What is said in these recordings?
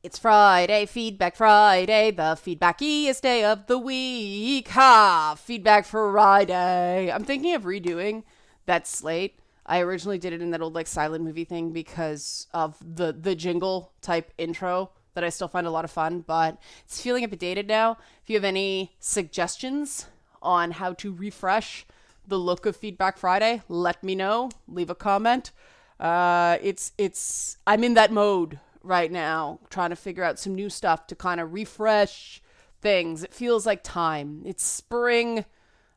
It's Friday, Feedback Friday, the feedbackiest day of the week. Ha! Feedback Friday. I'm thinking of redoing that slate. I originally did it in that old like silent movie thing because of the jingle type intro that I still find a lot of fun, but it's feeling a bit dated now. If you have any suggestions on how to refresh the look of Feedback Friday, let me know. Leave a comment. It's I'm in that mode right now, trying to figure out some new stuff to kind of refresh things. It feels like time. It's spring.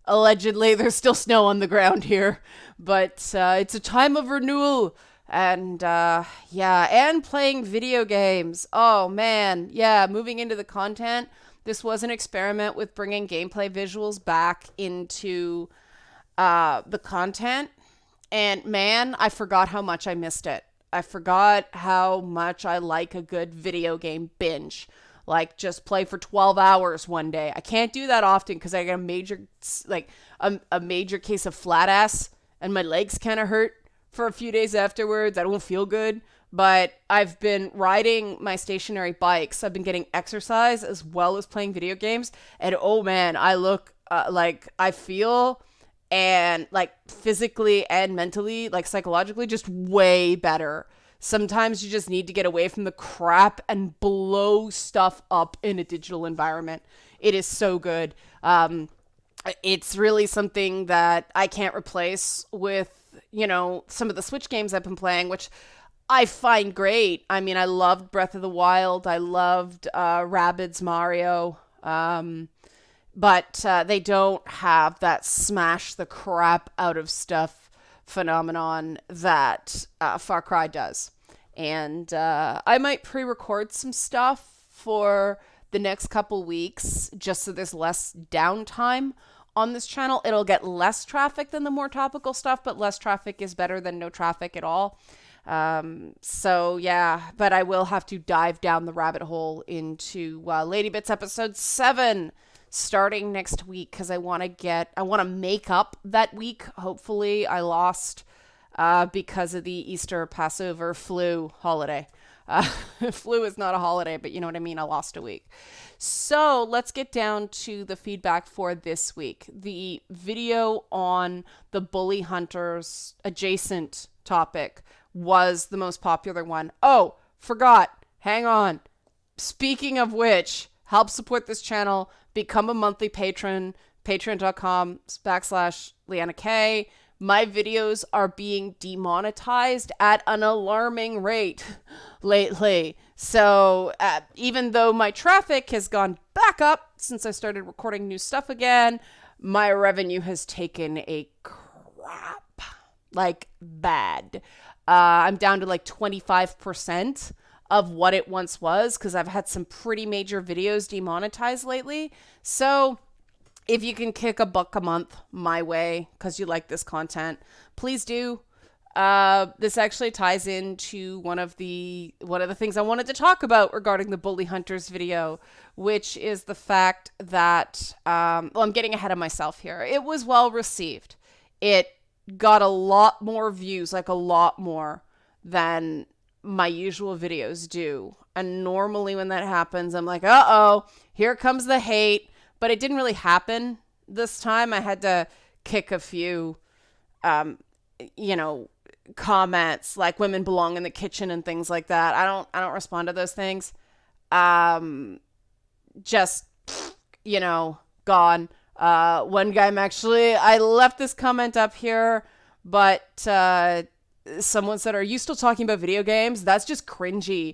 Allegedly, there's still snow on the ground here, but it's a time of renewal. And yeah, and playing video games. Oh man, yeah, moving into the content. This was an experiment with bringing gameplay visuals back into the content. And man, I forgot how much I missed it. I forgot how much I like a good video game binge. Like just play for 12 hours one day. I can't do that often because I get a major, like a major case of flat ass and my legs kind of hurt for a few days afterwards. I don't feel good. But I've been riding my stationary bikes. I've been getting exercise as well as playing video games. And oh man, I look like I feel and like physically and mentally, like psychologically, just way better. Sometimes you just need to get away from the crap and blow stuff up in a digital environment. It is so good. It's really something that I can't replace with, some of the Switch games I've been playing, which I find great. I mean, I loved Breath of the Wild. I loved Rabbids Mario. But they don't have that smash the crap out of stuff phenomenon that Far Cry does. And I might pre-record some stuff for the next couple weeks just so there's less downtime on this channel. It'll get less traffic than the more topical stuff, but less traffic is better than no traffic at all. So yeah, but I will have to dive down the rabbit hole into Lady Bits episode 7 starting next week because I want to make up that week. Hopefully I lost because of the Easter Passover flu holiday. Flu is not a holiday, but you know what I mean? I lost a week. So let's get down to the feedback for this week. The video on the bully hunters adjacent topic was the most popular one. Oh, forgot. Hang on. Speaking of which, help support this channel. Become a monthly patron. Patreon.com/Leanna K. My videos are being demonetized at an alarming rate lately. So even though my traffic has gone back up since I started recording new stuff again, my revenue has taken a crap. Like bad. I'm down to like 25% of what it once was because I've had some pretty major videos demonetized lately. So if you can kick $1 a month my way because you like this content, please do. This actually ties into one of the things I wanted to talk about regarding the Bully Hunters video, which is the fact that I'm getting ahead of myself here. It was well received. It got a lot more views, like a lot more than my usual videos do. And normally when that happens, I'm like, uh-oh, here comes the hate. But it didn't really happen this time. I had to kick a few, comments like women belong in the kitchen and things like that. I don't respond to those things. Just, gone. One guy I left this comment up here, but someone said, "Are you still talking about video games? That's just cringy."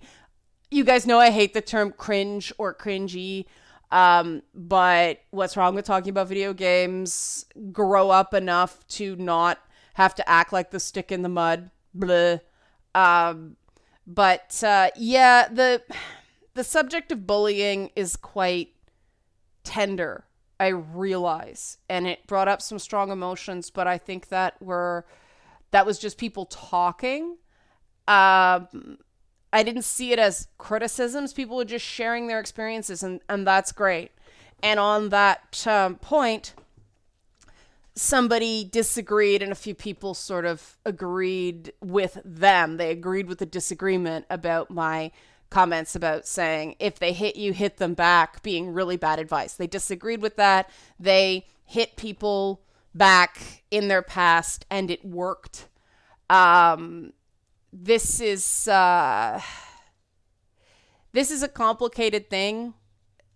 You guys know I hate the term cringe or cringy. But what's wrong with talking about video games? Grow up enough to not have to act like the stick in the mud. Blah. Yeah, the subject of bullying is quite tender, I realize, and it brought up some strong emotions, but I think that was just people talking. I didn't see it as criticisms. People were just sharing their experiences, and that's great. And on that point, somebody disagreed, and a few people sort of agreed with them. They agreed with the disagreement about my comments about saying if they hit you, hit them back being really bad advice. They disagreed with that. They hit people back in their past and it worked. This is a complicated thing.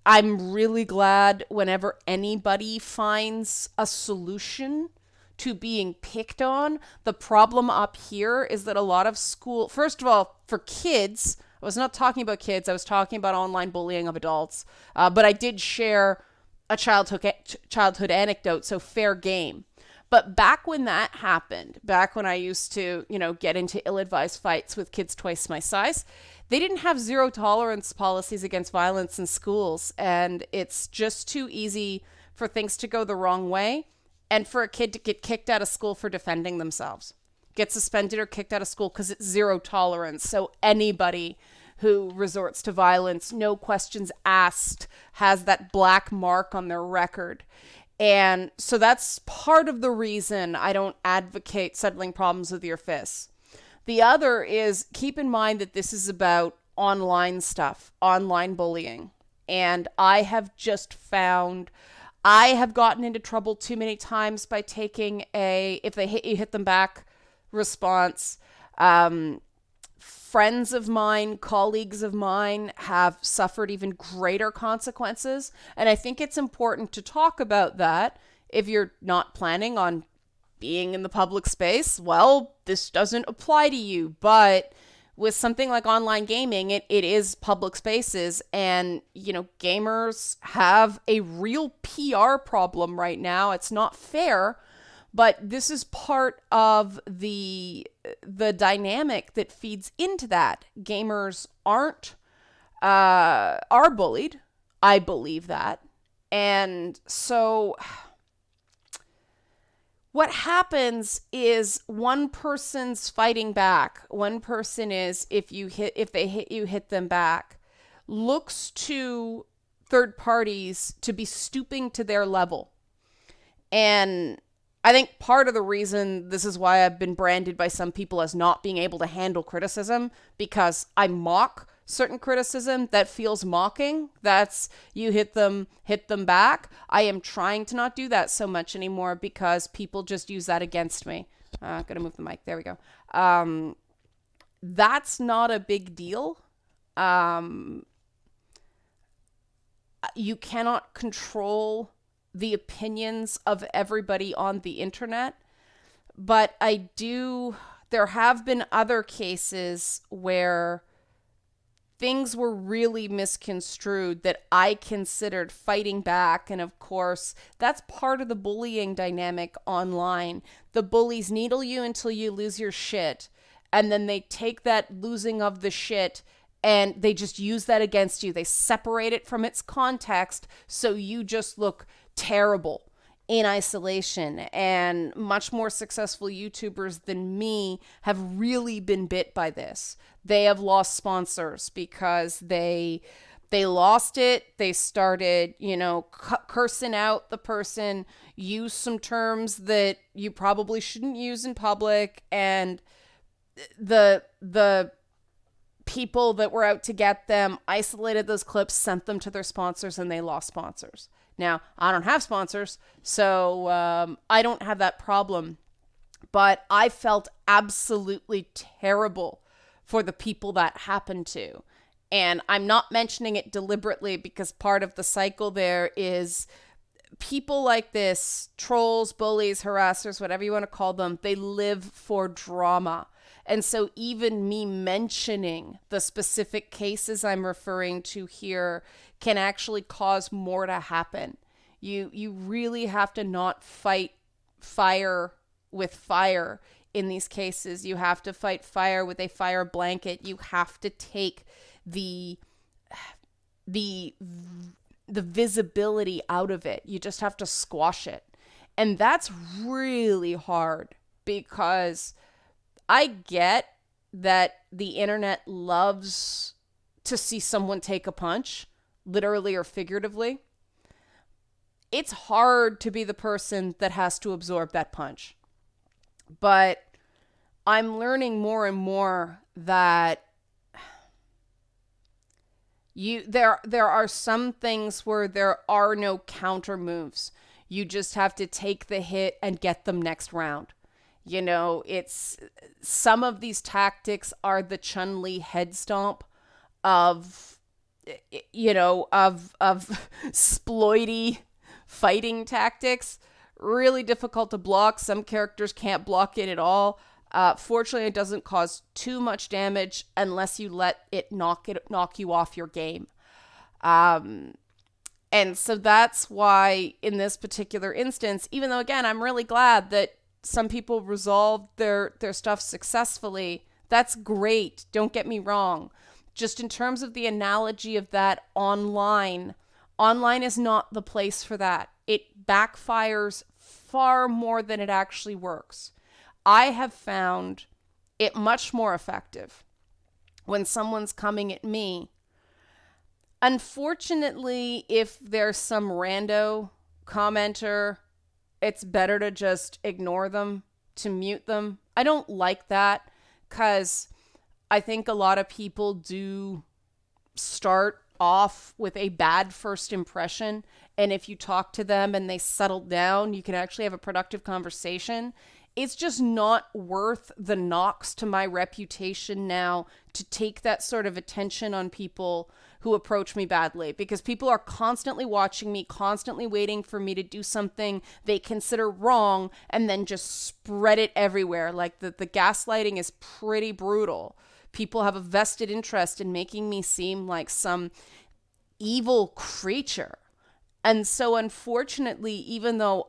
I'm really glad whenever anybody finds a solution to being picked on. The problem up here is that a lot of school, first of all, for kids, I was not talking about kids, I was talking about online bullying of adults, but I did share a childhood anecdote, so fair game. But back when that happened, back when I used to, get into ill-advised fights with kids twice my size, they didn't have zero tolerance policies against violence in schools. And it's just too easy for things to go the wrong way and for a kid to get kicked out of school for defending themselves, get suspended or kicked out of school because it's zero tolerance. So anybody who resorts to violence, no questions asked, has that black mark on their record. And so that's part of the reason I don't advocate settling problems with your fists. The other is keep in mind that this is about online stuff, online bullying. And I have just found I have gotten into trouble too many times by taking if they hit you, hit them back response. Friends of mine, colleagues of mine have suffered even greater consequences. And I think it's important to talk about that. If you're not planning on being in the public space, well, this doesn't apply to you. But with something like online gaming, it is public spaces. And, gamers have a real PR problem right now. It's not fair. But this is part of the dynamic that feeds into that. Gamers are bullied. I believe that. And so what happens is one person's fighting back. One person is, if they hit you, hit them back, looks to third parties to be stooping to their level. And I think part of the reason this is why I've been branded by some people as not being able to handle criticism, because I mock certain criticism that feels mocking. That's you hit them back. I am trying to not do that so much anymore because people just use that against me. Gotta move the mic. There we go. That's not a big deal. You cannot control the opinions of everybody on the internet. But there have been other cases where things were really misconstrued that I considered fighting back. And of course, that's part of the bullying dynamic online. The bullies needle you until you lose your shit. And then they take that losing of the shit and they just use that against you. They separate it from its context so you just look terrible in isolation. And much more successful YouTubers than me have really been bit by this. They have lost sponsors because they lost it. They started, cursing out the person, use some terms that you probably shouldn't use in public, and the people that were out to get them isolated those clips, sent them to their sponsors, and they lost sponsors. Now, I don't have sponsors, so I don't have that problem. But I felt absolutely terrible for the people that happened to. And I'm not mentioning it deliberately because part of the cycle there is people like this, trolls, bullies, harassers, whatever you want to call them, they live for drama. And so even me mentioning the specific cases I'm referring to here can actually cause more to happen. You really have to not fight fire with fire in these cases. You have to fight fire with a fire blanket. You have to take the visibility out of it. You just have to squash it. And that's really hard because I get that the internet loves to see someone take a punch, literally or figuratively. It's hard to be the person that has to absorb that punch. But I'm learning more and more that There are some things where there are no counter moves. You just have to take the hit and get them next round. You know, it's some of these tactics are the Chun-Li head stomp of of sploity fighting tactics. Really difficult to block. Some characters can't block it at all. Fortunately, it doesn't cause too much damage unless you let it knock you off your game. And so that's why in this particular instance, even though again I'm really glad that some people resolved their stuff successfully, that's great. Don't get me wrong. Just in terms of the analogy of that online is not the place for that. It backfires far more than it actually works. I have found it much more effective when someone's coming at me. Unfortunately, if there's some rando commenter, it's better to just ignore them, to mute them. I don't like that because I think a lot of people do start off with a bad first impression. And if you talk to them and they settle down, you can actually have a productive conversation. It's just not worth the knocks to my reputation now to take that sort of attention on people who approach me badly, because people are constantly watching me, constantly waiting for me to do something they consider wrong and then just spread it everywhere. Like the gaslighting is pretty brutal. People have a vested interest in making me seem like some evil creature. And so unfortunately, even though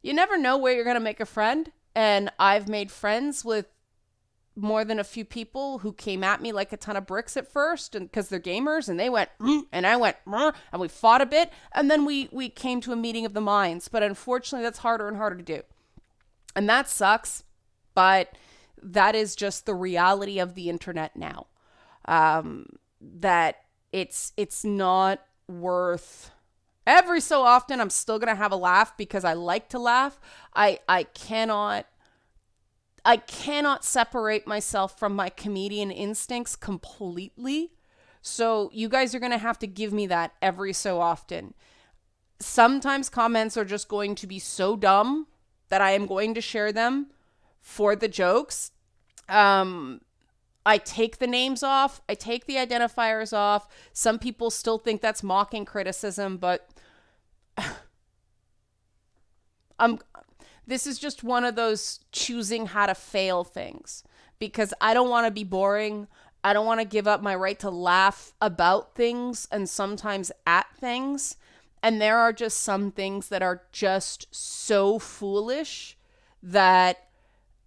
you never know where you're going to make a friend. And I've made friends with more than a few people who came at me like a ton of bricks at first, and because they're gamers, and they went, and I went, and we fought a bit. And then we came to a meeting of the minds. But unfortunately, that's harder and harder to do. And that sucks. But that is just the reality of the internet now. That it's not worth... Every so often, I'm still going to have a laugh because I like to laugh. I cannot separate myself from my comedian instincts completely. So you guys are going to have to give me that every so often. Sometimes comments are just going to be so dumb that I am going to share them for the jokes. I take the names off. I take the identifiers off. Some people still think that's mocking criticism, but this is just one of those choosing how to fail things, because I don't want to be boring. I don't want to give up my right to laugh about things and sometimes at things. And there are just some things that are just so foolish that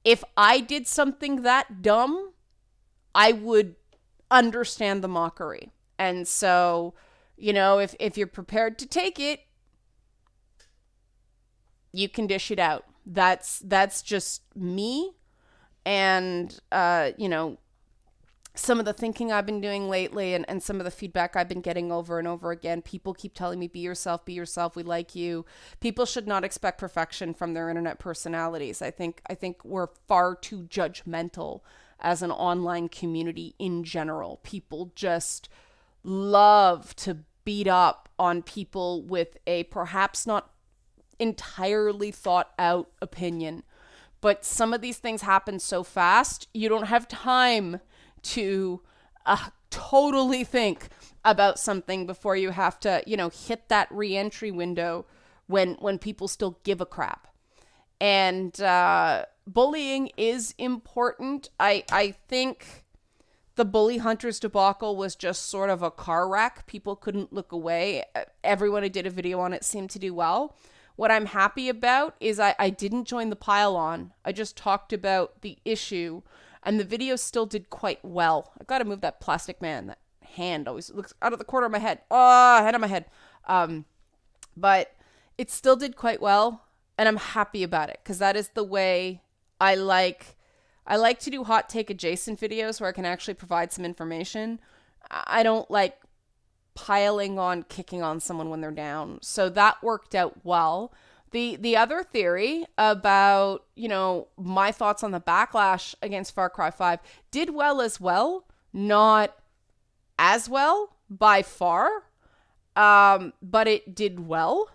if I did something that dumb, I would understand the mockery. And so, if you're prepared to take it, you can dish it out. That's just me. And, some of the thinking I've been doing lately and some of the feedback I've been getting over and over again, people keep telling me, be yourself, we like you. People should not expect perfection from their internet personalities. I think we're far too judgmental as an online community in general. People just love to beat up on people with a perhaps not entirely thought out opinion. But some of these things happen so fast, you don't have time to totally think about something before you have to, hit that re-entry window when people still give a crap. And bullying is important. I think the Bully Hunters debacle was just sort of a car wreck. People couldn't look away. Everyone who did a video on it seemed to do well. What I'm happy about is I didn't join the pile on. I just talked about the issue, and the video still did quite well. I got to move that plastic man. That hand always looks out of the corner of my head. Oh, head on my head. But it still did quite well, and I'm happy about it because that is the way I like to do hot take adjacent videos where I can actually provide some information. I don't like piling on, kicking on someone when they're down. So that worked out well. The other theory about, my thoughts on the backlash against Far Cry 5 did well as well, not as well by far, but it did well.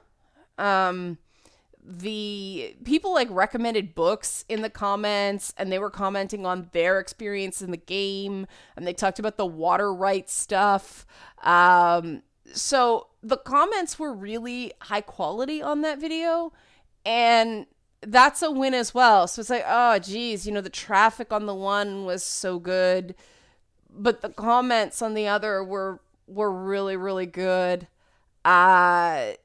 The people like recommended books in the comments, and they were commenting on their experience in the game, and they talked about the water rights stuff. So the comments were really high quality on that video, and that's a win as well. So it's like, oh geez, the traffic on the one was so good, but the comments on the other were really, really good. I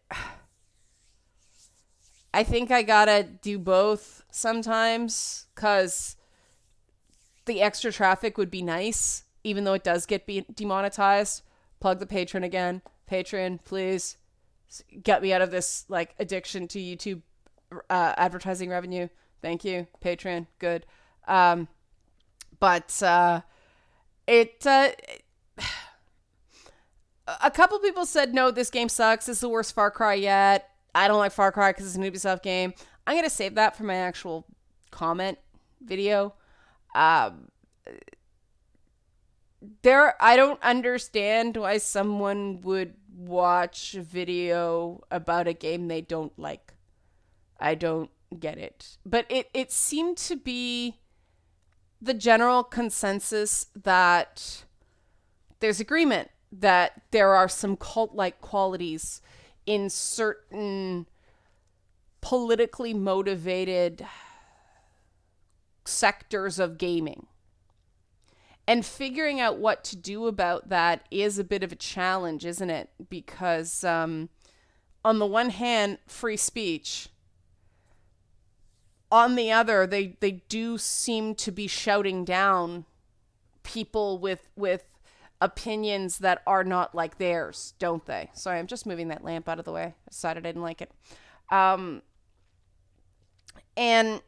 think I gotta do both sometimes, because the extra traffic would be nice, even though it does get demonetized. Plug the Patreon again. Patreon, please get me out of this like addiction to YouTube advertising revenue. Thank you, Patreon. Good. But a couple people said, no, this game sucks. This is the worst Far Cry yet. I don't like Far Cry because it's an Ubisoft game. I'm going to save that for my actual comment video. I don't understand why someone would watch a video about a game they don't like. I don't get it. But it seemed to be the general consensus that there's agreement that there are some cult-like qualities in certain politically motivated sectors of gaming. And figuring out what to do about that is a bit of a challenge, isn't it? Because on the one hand, free speech. On the other, they do seem to be shouting down people with opinions that are not like theirs, don't they? Sorry, I'm just moving that lamp out of the way. I decided I didn't like it. And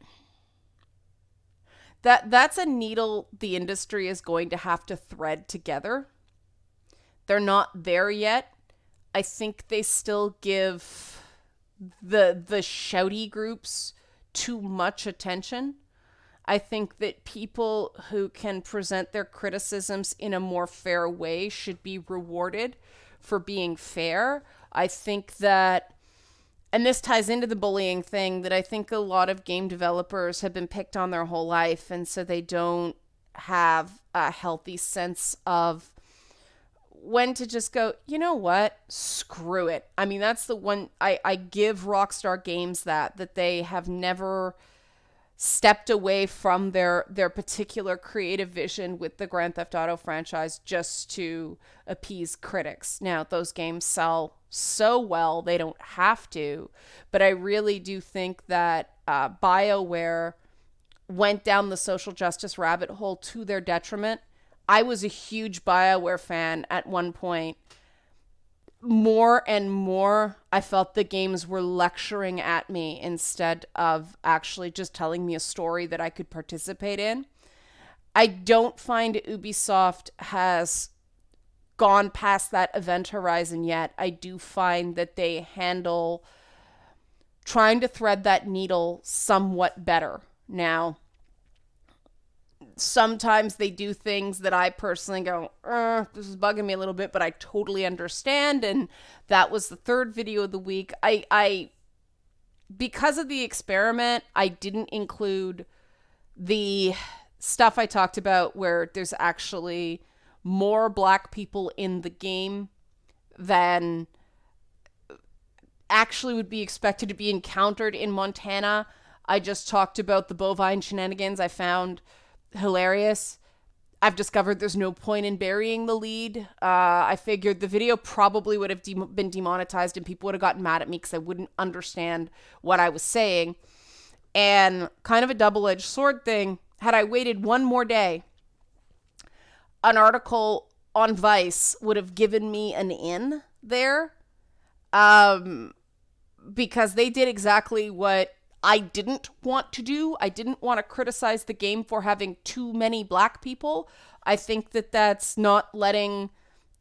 that's a needle the industry is going to have to thread together. They're not there yet. I think they still give the shouty groups too much attention. I think that people who can present their criticisms in a more fair way should be rewarded for being fair. I think that, and this ties into the bullying thing, that I think a lot of game developers have been picked on their whole life, and so they don't have a healthy sense of when to just go, you know what, screw it. I mean, that's the one, I give Rockstar Games that they have never stepped away from their particular creative vision with the Grand Theft Auto franchise just to appease critics. Now, those games sell so well, they don't have to, but I really do think that BioWare went down the social justice rabbit hole to their detriment. I was a huge BioWare fan at one point. More and more, I felt the games were lecturing at me instead of actually just telling me a story that I could participate in. I don't find Ubisoft has gone past that event horizon yet. I do find that they handle trying to thread that needle somewhat better. Now, sometimes they do things that I personally go, this is bugging me a little bit, but I totally understand. And that was the third video of the week. I because of the experiment, I didn't include the stuff I talked about where there's actually more Black people in the game than actually would be expected to be encountered in Montana. I just talked about the bovine shenanigans I found hilarious. I've discovered there's no point in burying the lead. I figured the video probably would have been demonetized and people would have gotten mad at me because I wouldn't understand what I was saying. And kind of a double-edged sword thing, had I waited one more day, an article on Vice would have given me an in there, because they did exactly what I didn't want to do. I didn't want to criticize the game for having too many Black people. I think that that's not letting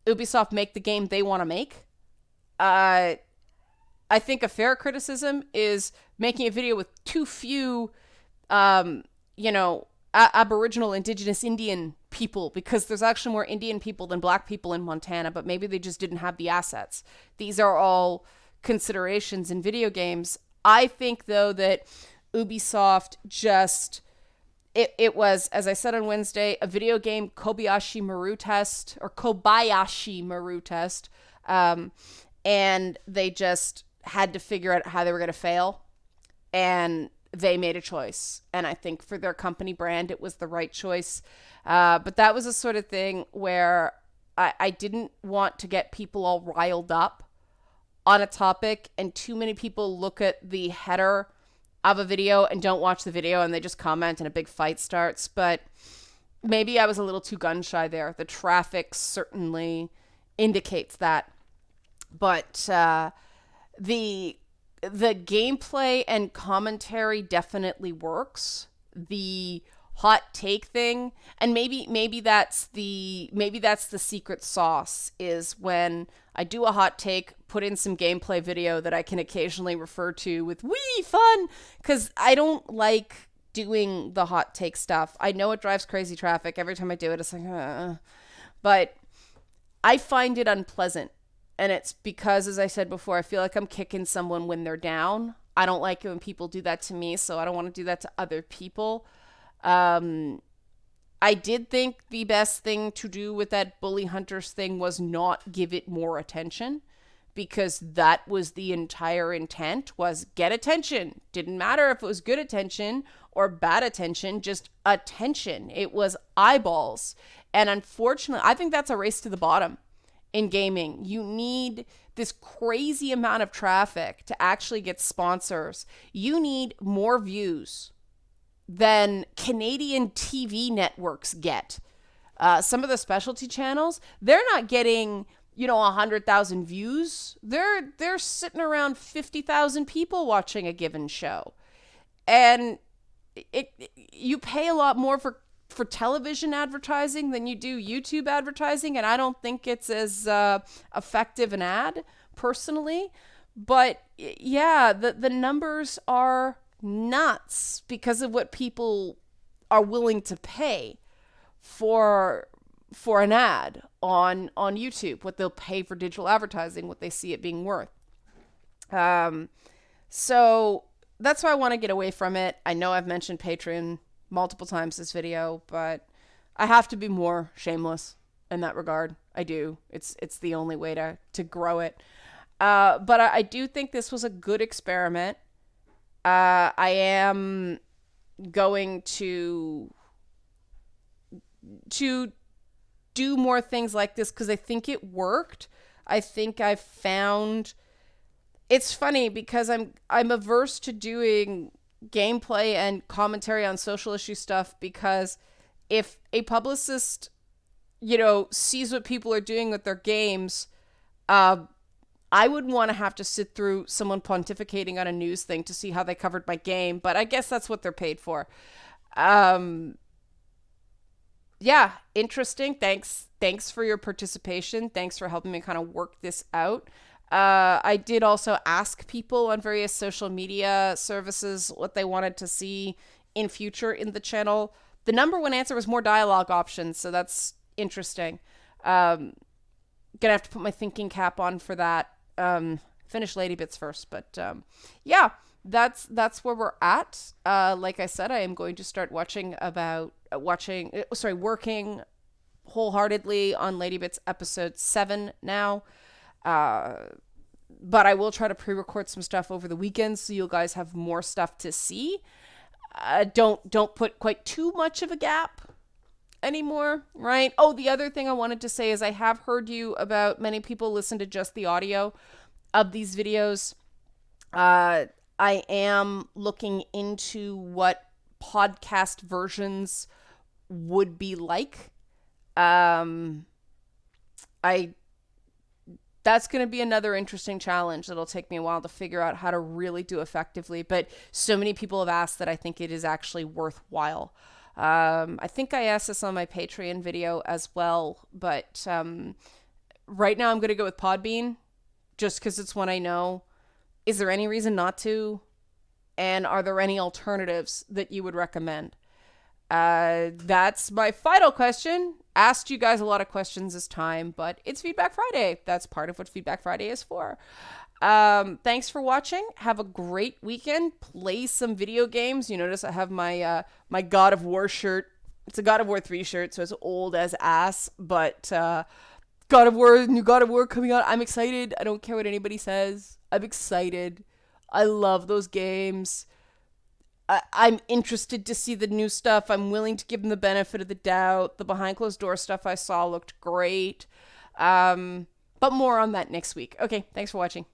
Ubisoft make the game they want to make. I think a fair criticism is making a video with too few, Aboriginal, Indigenous, Indian people, because there's actually more Indian people than black people in Montana, but maybe they just didn't have the assets. These are all considerations in video games. I think, though, that Ubisoft just, it was, as I said on Wednesday, a video game Kobayashi Maru test, and they just had to figure out how they were going to fail, and they made a choice. And I think for their company brand, it was the right choice. But that was a sort of thing where I didn't want to get people all riled up on a topic, and too many people look at the header of a video and don't watch the video, and they just comment and a big fight starts. But maybe I was a little too gun shy there. The traffic certainly indicates that. But the gameplay and commentary definitely works. The hot take thing, and maybe that's the secret sauce, is when I do a hot take, put in some gameplay video that I can occasionally refer to with "wee fun," because I don't like doing the hot take stuff. I know it drives crazy traffic. Every time I do it, it's like, but I find it unpleasant. And it's because, as I said before, I feel like I'm kicking someone when they're down. I don't like it when people do that to me, so I don't want to do that to other people. I did think the best thing to do with that Bully Hunters thing was not give it more attention, because that was the entire intent, was get attention. Didn't matter if it was good attention or bad attention, just attention. It was eyeballs. And unfortunately, I think that's a race to the bottom in gaming. You need this crazy amount of traffic to actually get sponsors. You need more views than Canadian TV networks get. Some of the specialty channels, they're not getting, 100,000 views. They're sitting around 50,000 people watching a given show. And you pay a lot more for television advertising than you do YouTube advertising, and I don't think it's as effective an ad, personally. But yeah, the numbers are nuts because of what people are willing to pay for an ad on YouTube, what they'll pay for digital advertising, what they see it being worth. So that's why I want to get away from it. I know I've mentioned Patreon multiple times this video, but I have to be more shameless in that regard. I do. It's the only way to grow it. But I do think this was a good experiment. I am going to do more things like this because I think it worked. I think I've found... It's funny because I'm averse to doing gameplay and commentary on social issue stuff, because if a publicist, sees what people are doing with their games, I wouldn't want to have to sit through someone pontificating on a news thing to see how they covered my game, but I guess that's what they're paid for. Yeah, interesting. Thanks for your participation. Thanks for helping me kind of work this out. I did also ask people on various social media services what they wanted to see in future in the channel. The number one answer was more dialogue options, so that's interesting. Gonna have to put my thinking cap on for that. Finish Lady Bits first, but yeah, that's where we're at. Like I said, I am going to start working wholeheartedly on Lady Bits episode 7 now. But I will try to pre-record some stuff over the weekend so you guys have more stuff to see. Don't put quite too much of a gap anymore, right? Oh, the other thing I wanted to say is I have heard you about many people listen to just the audio of these videos. I am looking into what podcast versions would be like. That's going to be another interesting challenge that'll take me a while to figure out how to really do effectively. But so many people have asked that I think it is actually worthwhile. I think I asked this on my Patreon video as well, but right now I'm going to go with Podbean just because it's one I know. Is there any reason not to? And are there any alternatives that you would recommend? That's my final question. Asked you guys a lot of questions this time, but it's Feedback Friday. That's part of what Feedback Friday is for. Thanks for watching. Have a great weekend. Play some video games. You notice I have my my God of War shirt. It's a God of War 3 shirt, so it's old as ass, but God of War, new God of War coming out. I'm excited. I don't care what anybody says. I'm excited. I love those games. I'm interested to see the new stuff. I'm willing to give them the benefit of the doubt. The behind closed door stuff I saw looked great. But more on that next week. Okay, thanks for watching.